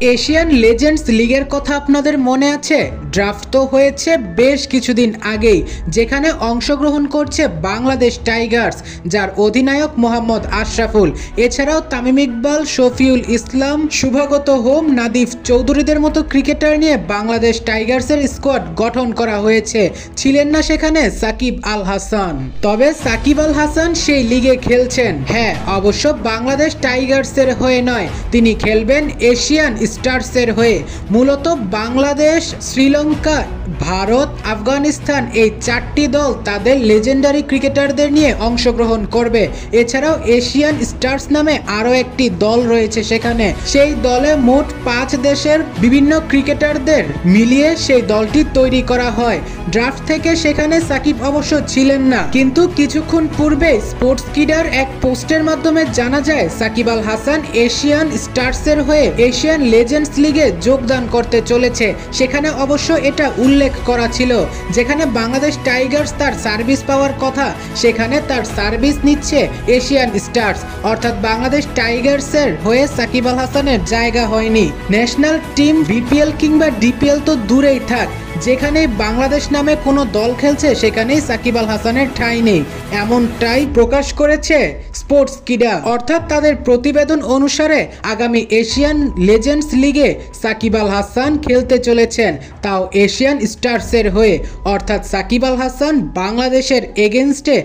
Asian legends লিগের কথা আপনাদের মনে আছে? ড্রাফট তো হয়েছে বেশ কিছুদিন আগেই, যেখানে অংশগ্রহণ করছে বাংলাদেশ টাইগার্স, যার অধিনায়ক মোহাম্মদ আশরাফুল, এছাড়াও তামিম ইকবাল, শফিউল ইসলাম, শুভগত হোম, নাদিফ চৌধুরীদের মতো ক্রিকেটার নিয়ে বাংলাদেশ টাইগার্সের স্কোয়াড গঠন করা হয়েছে। ছিলেন না সেখানে সাকিব আল হাসান? তবে সাকিব আল হাসান সেই লিগে খেলছেন, হ্যাঁ অবশ্য বাংলাদেশ টাইগার্সের হয়ে নয়, তিনি খেলবেন এশিয়ান স্টার্সের হয়ে। মূলত বাংলাদেশ, শ্রীলঙ্কা, ভারত, আফগানিস্তান এই চারটি দল তাদের লেজেন্ডারি ক্রিকেটারদের নিয়ে অংশগ্রহণ করবে। এছাড়াও এশিয়ান স্টার্স নামে আরও একটি দল রয়েছে সেখানে। সেই দলে মোট 5 দেশের বিভিন্ন ক্রিকেটারদের মিলিয়ে সেই দলটি তৈরি করা হয়। ড্রাফট থেকে সেখানে সাকিব অবশ্য ছিলেন না, কিন্তু কিছুক্ষণ পূর্বে স্পোর্টস কিডার এক পোস্টের মাধ্যমে জানা যায় সাকিব আল হাসান এশিয়ান স্টার্সের হয়ে এশিয়ান লেজেন্ডস লিগে যোগদান করতে চলেছে। সেখানে অবশ্য এটা উল্লেখ করা ছিল, যেখানে বাংলাদেশ টাইগার্স তার সার্ভিস পাওয়ার কথা, সেখানে তার সার্ভিস নিচ্ছে এশিয়ান স্টার্স, অর্থাৎ বাংলাদেশ টাইগার্সের হয়ে সাকিব আল হাসানের জায়গা হয়নি। ন্যাশনাল টিম, বিপিএল কিংবা ডিপিএল তো দূরেই থাক, যেখানে বাংলাদেশ নামে কোনো দল খেলছে সেখানেই সাকিব আল হাসানের ঠাঁই নেই, এমনটাই প্রকাশ করেছে স্পোর্টস কিডা। অর্থাৎ তাদের প্রতিবেদন অনুসারে আগামী এশিয়ান লেজেন্ডস লিগে সাকিব আল হাসান খেলতে চলেছেন, তাও এশিয়ান স্টার্সের হয়ে। অর্থাৎ সাকিব আল হাসান বাংলাদেশের এগেনস্টে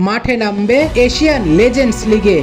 মাঠে নামবে এশিয়ান লেজেন্ডস লিগে।